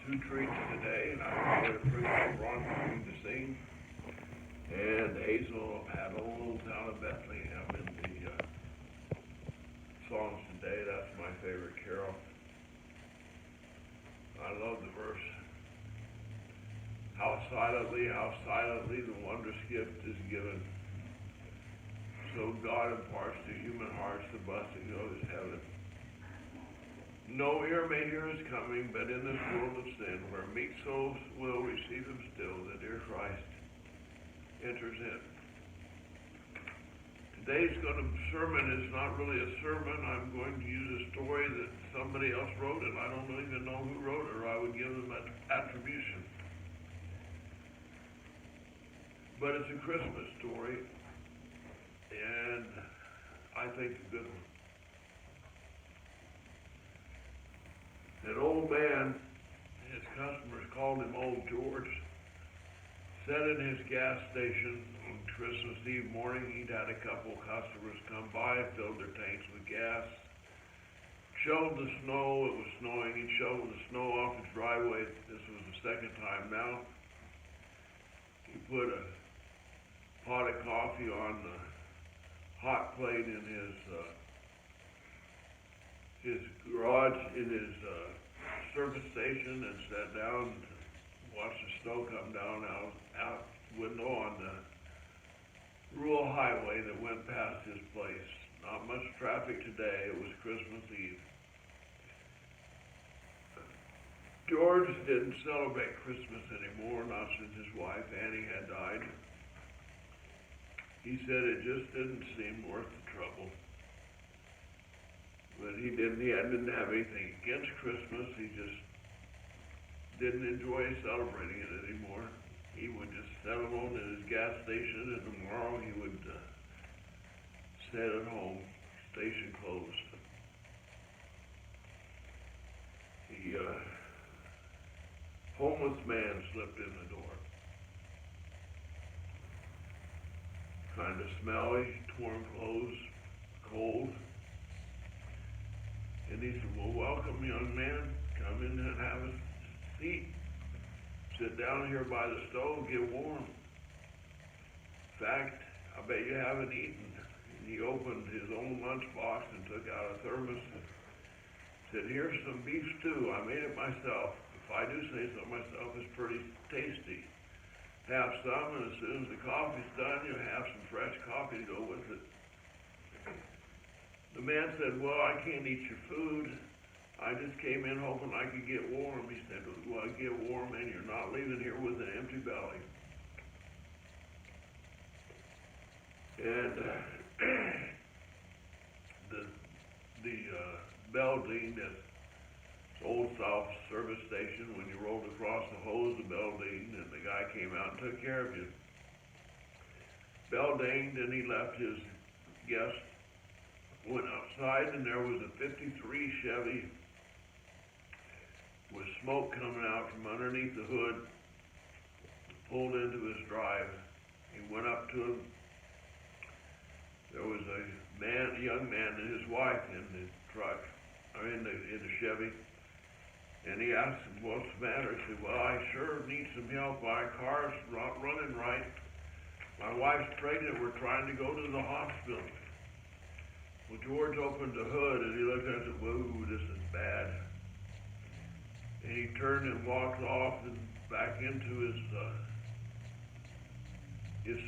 two treats today, and I really appreciate Ron coming to sing. And Hazel had a little town of Bethlehem in the songs today. That's my favorite carol. I love the verse. How silently the wondrous gift is given. So God imparts to human hearts the blessing of his heaven. No ear may hear his coming, but in this world of sin, where meek souls will receive him still, the dear Christ enters in. Today's sermon is not really a sermon. I'm going to use a story that somebody else wrote, and I don't even know who wrote it, or I would give them an attribution. But it's a Christmas story, and I think a good one. An old man, his customers called him Old George, sat in his gas station on Christmas Eve morning. He'd had a couple customers come by, filled their tanks with gas, shoveled the snow. It was snowing. He'd shoveled the snow off his driveway. This was the second time now. He put a pot of coffee on the hot plate in his garage, in his service station, and sat down and watched the snow come down out window on the rural highway that went past his place. Not much traffic today. It was Christmas Eve. George didn't celebrate Christmas anymore, not since his wife Annie had died. He said it just didn't seem worth the trouble. But he didn't have anything against Christmas. He just didn't enjoy celebrating it anymore. He would just settle on at his gas station, and tomorrow he would sit at home, station closed. The homeless man slipped in the door. Kind of smelly, torn clothes, cold. And he said, well, welcome, young man. Come in and have a seat. Sit down here by the stove, get warm. In fact, I bet you haven't eaten. And he opened his own lunchbox and took out a thermos and said, here's some beef stew. I made it myself. If I do say so myself, it's pretty tasty. Have some, and as soon as the coffee's done, you have some fresh coffee to go with it. The man said, well, I can't eat your food. I just came in hoping I could get warm. He said, well, get warm, and you're not leaving here with an empty belly. And the bell dinged at Old South service station. When you rolled across the hose, the bell dinged, and the guy came out and took care of you. Bell dinged, and he left his guest. Went outside, and there was a 53 Chevy with smoke coming out from underneath the hood, pulled into his drive. He went up to him. There was a young man and his wife in the truck, or in the Chevy, and he asked him, what's the matter? He said, well, I sure need some help. My car's not running right. My wife's pregnant. We're trying to go to the hospital. Well, George opened the hood, and he looked at it and said, whoa, this is bad. And he turned and walked off and back into his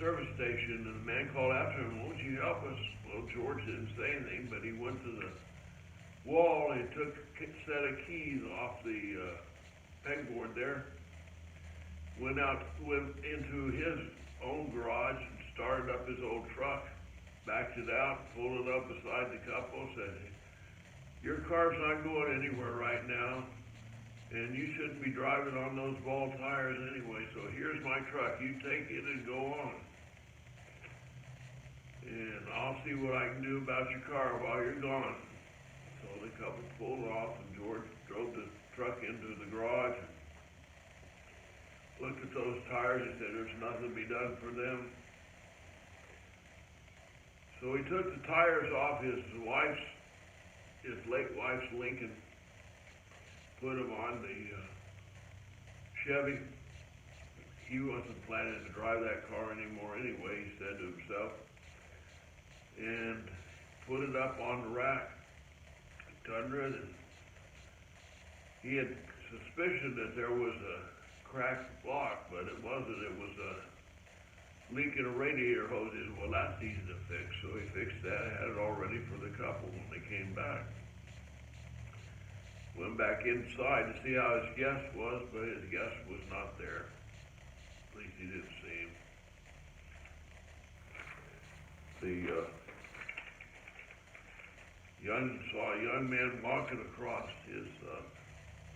service station, and the man called after him, won't you help us? Well, George didn't say anything, but he went to the wall and took a set of keys off the pegboard there, went into his own garage and started up his old truck. Backed it out, pulled it up beside the couple, said, your car's not going anywhere right now, and you shouldn't be driving on those ball tires anyway, so here's my truck. You take it and go on. And I'll see what I can do about your car while you're gone. So the couple pulled off, and George drove the truck into the garage, and looked at those tires and said, there's nothing to be done for them. So he took the tires off his late wife's Lincoln, put them on the Chevy. He wasn't planning to drive that car anymore anyway, he said to himself, and put it up on the rack, tundra it, and he had suspicion that there was a cracked block, but it wasn't. It was a leak in a radiator hose. He said, well, that's easy to fix. So he fixed that, had it all ready for the couple when they came back. Went back inside to see how his guest was, but his guest was not there. At least he didn't see him. Saw a young man walking across his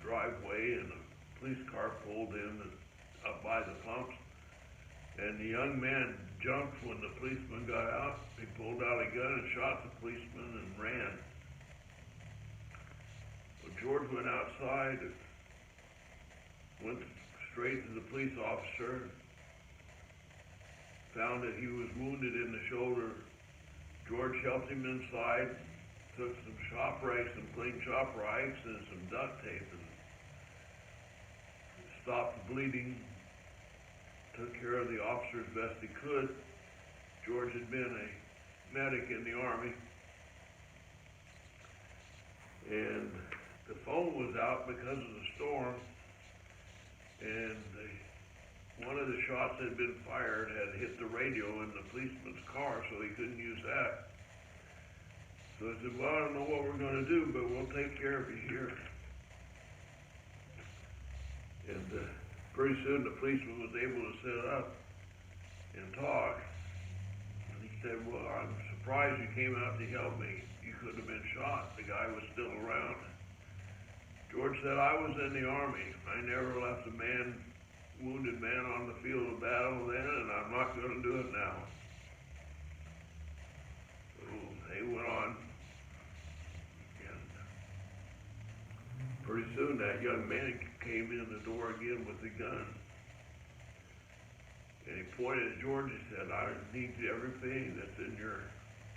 driveway, and a police car pulled in up by the pumps, and the young man jumped when the policeman got out. He pulled out a gun and shot the policeman and ran. Well, George went outside and went straight to the police officer, found that he was wounded in the shoulder. George helped him inside, took some ShopRite, some clean ShopRites and some duct tape, and stopped the bleeding, took care of the officer as best he could. George had been a medic in the Army, and the phone was out because of the storm, and one of the shots that had been fired had hit the radio in the policeman's car, so he couldn't use that. So I said, well, I don't know what we're going to do, but we'll take care of you here. And pretty soon the policeman was able to sit up and talk. And he said, well, I'm surprised you came out to help me. You could have been shot. The guy was still around. George said, I was in the Army. I never left a wounded man on the field of battle then, and I'm not going to do it now. So they went on. Pretty soon that young man came in the door again with the gun. And he pointed at George and said, I need every penny that's in your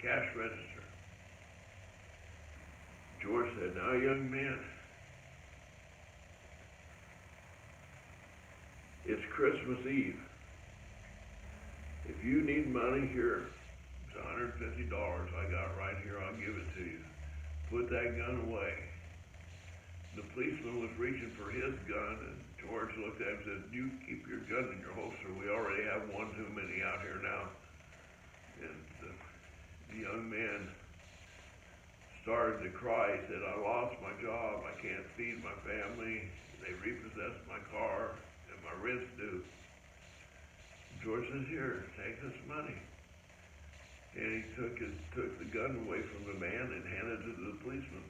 cash register. George said, now young man, it's Christmas Eve. If you need money, here, it's $150 I got right here, I'll give it to you. Put that gun away. The policeman was reaching for his gun, and George looked at him and said, you keep your gun in your holster. We already have one too many out here now. And the young man started to cry. He said, I lost my job. I can't feed my family. They repossessed my car, and my rent's due. George says, here, take this money. And he took the gun away from the man and handed it to the policeman.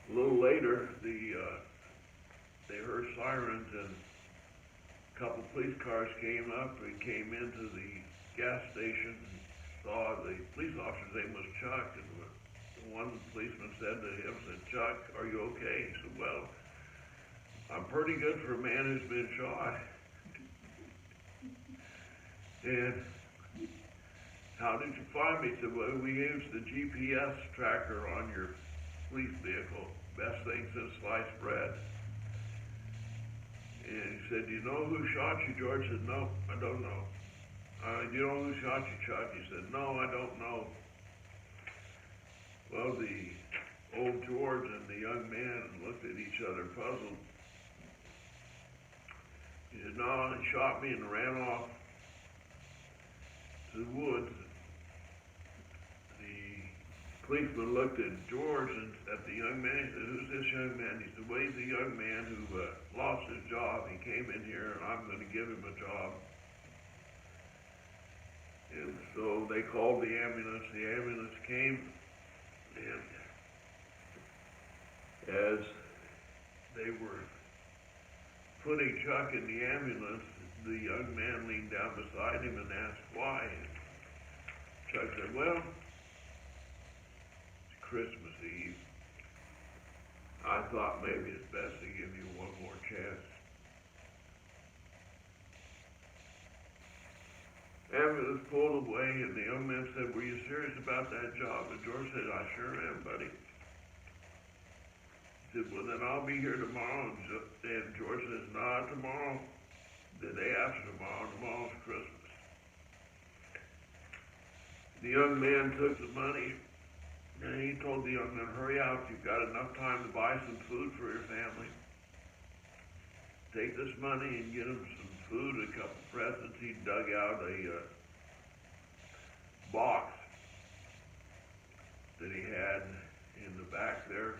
A little later, they heard sirens, and a couple police cars came up and came into the gas station and saw the police officer's name was Chuck, and one policeman said to him, Chuck, are you okay? He said, well, I'm pretty good for a man who's been shot. And how did you find me? He said, well, we used the GPS tracker on your police vehicle. Best thing since sliced bread. And he said, do you know who shot you? George said, no, I don't know. Do you know who shot you, Chuck? He said, no, I don't know. Well, the old George and the young man looked at each other puzzled. He said, no, he shot me and ran off to the woods. Policeman looked at George and at the young man. He said, who's this young man? He said, well, he's the young man who lost his job. He came in here, and I'm going to give him a job. And so they called the ambulance. The ambulance came, and as they were putting Chuck in the ambulance, the young man leaned down beside him and asked why. And Chuck said, well, Christmas Eve. I thought maybe it's best to give you one more chance. Ambulance pulled away, and the young man said, were you serious about that job? And George said, I sure am, buddy. He said, well, then I'll be here tomorrow. And George says, not tomorrow. The day after tomorrow. Tomorrow's Christmas. The young man took the money, and he told the young man, hurry out. You've got enough time to buy some food for your family. Take this money and get him some food, a couple presents. He dug out a box that he had in the back there,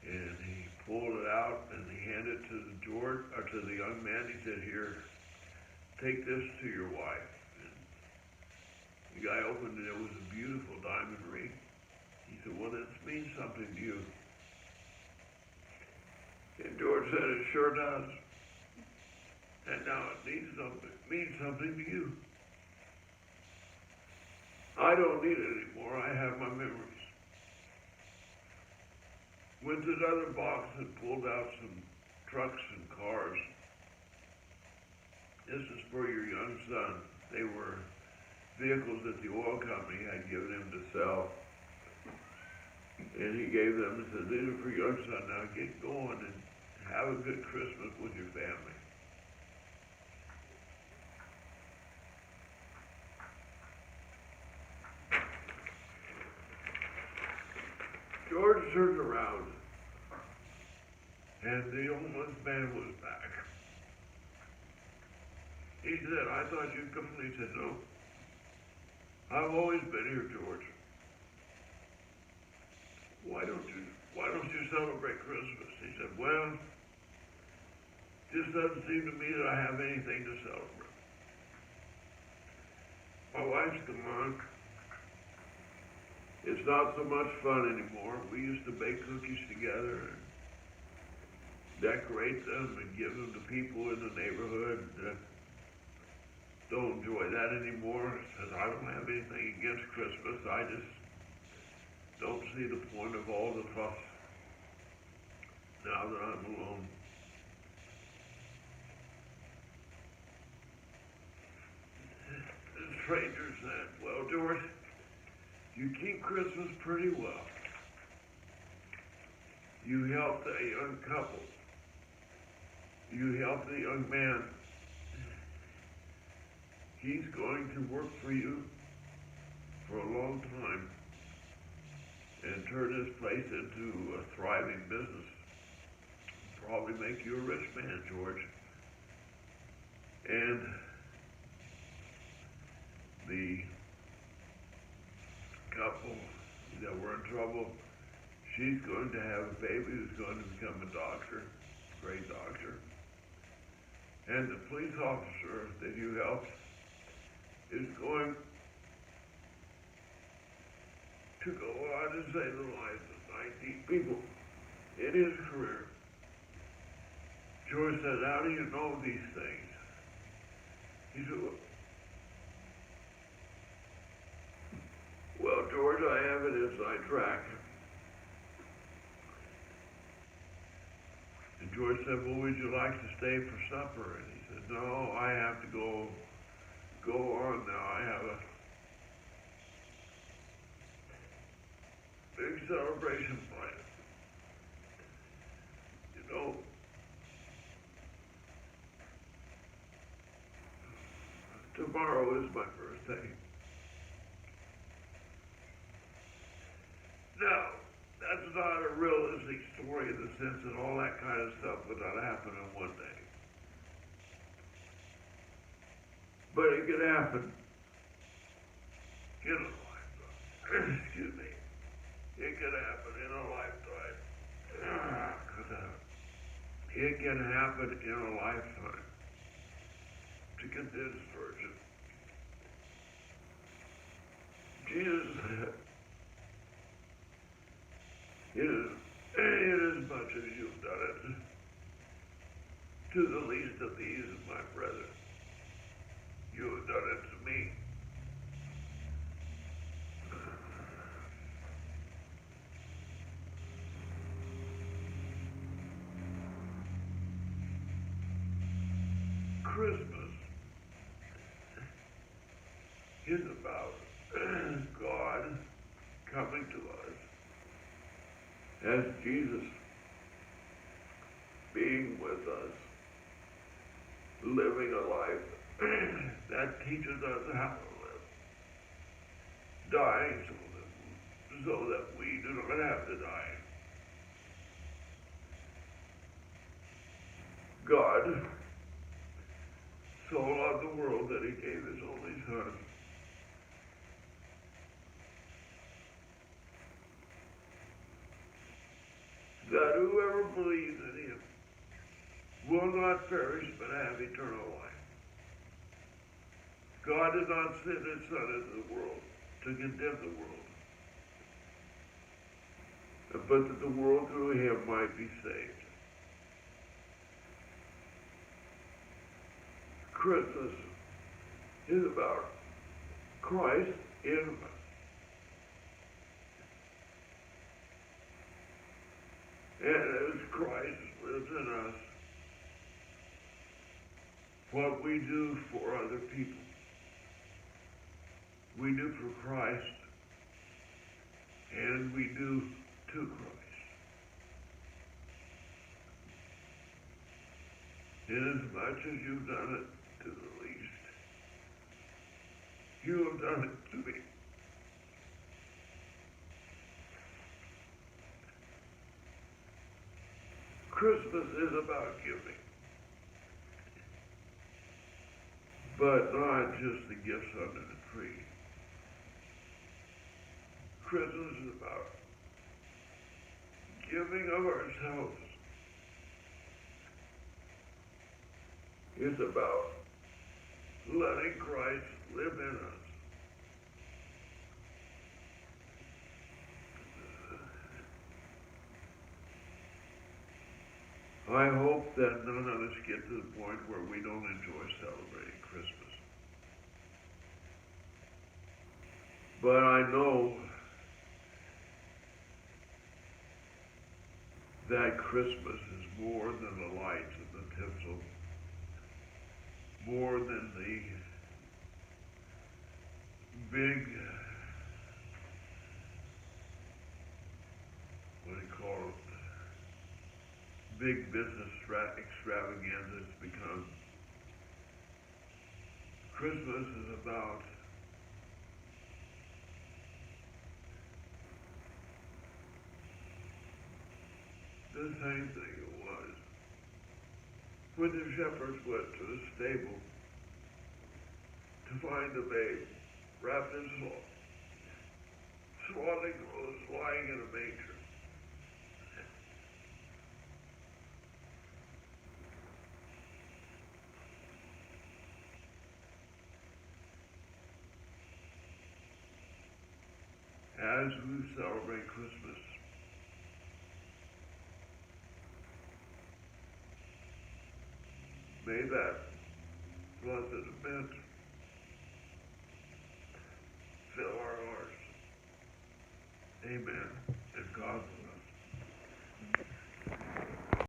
and he pulled it out and he handed it to the young man. He said, here, take this to your wife. And the guy opened it. It was a beautiful diamond ring. He said, well, this means something to you. And George said, it sure does. And now it means something to you. I don't need it anymore. I have my memories. Went to another box and pulled out some trucks and cars. This is for your young son. They were vehicles that the oil company had given him to sell. And he gave them and said, these are for your son. Now get going and have a good Christmas with your family. George turned around, and the homeless man was back. He said, I thought you'd come. He said, no. I've always been here, George. Why don't you celebrate Christmas? He said, well, it just doesn't seem to me that I have anything to celebrate. My wife's gone. It's not so much fun anymore. We used to bake cookies together and decorate them and give them to people in the neighborhood that don't enjoy that anymore. Says, I don't have anything against Christmas. I just don't see the point of all the fuss now that I'm alone. The stranger said, well, George, you keep Christmas pretty well. You helped a young couple. You helped a young man. He's going to work for you for a long time and turn this place into a thriving business. Probably make you a rich man, George. And the couple that were in trouble, she's going to have a baby who's going to become a doctor, great doctor. And the police officer that you helped is going to go on and save the lives of 19 people in his career. George said, how do you know these things? He said, well, George, I have it inside track. And George said, well, would you like to stay for supper? And he said, no, I have to go on now. I have a big celebration planned. You know, tomorrow is my birthday. Now, that's not a realistic story in the sense that all that kind of stuff would not happen in one day. But it could happen in a lifetime. Excuse me. It could happen in a lifetime. It can happen in a lifetime. To get this version. Jesus said, inasmuch as you've done it to the least of these of my brethren, you have done it to me. Christmas is about God coming to us as Jesus being with us, living a life that teaches us how to live, dying so that we do not have to die. God so loved the world that he gave his only Son, that whoever believes in him will not perish but have eternal life. God did not send his Son into the world to condemn the world, but that the world through him might be saved. Christmas is about Christ in us. And as Christ lives in us, what we do for other people, we do for Christ, and we do to Christ. Inasmuch as you've done it to the least, you have done it to me. Christmas is about giving, but not just the gifts under the tree. Christmas is about giving of ourselves. It's about letting Christ live in us. I hope that none of us get to the point where we don't enjoy celebrating Christmas. But I know that Christmas is more than the lights and the tinsel, more than the big, big business extravaganza it's become. Christmas is about the same thing it was when the shepherds went to the stable to find the babe wrapped in swaddling clothes, lying in a manger. As we celebrate Christmas, may that blessed event fill our hearts. Amen. And God bless.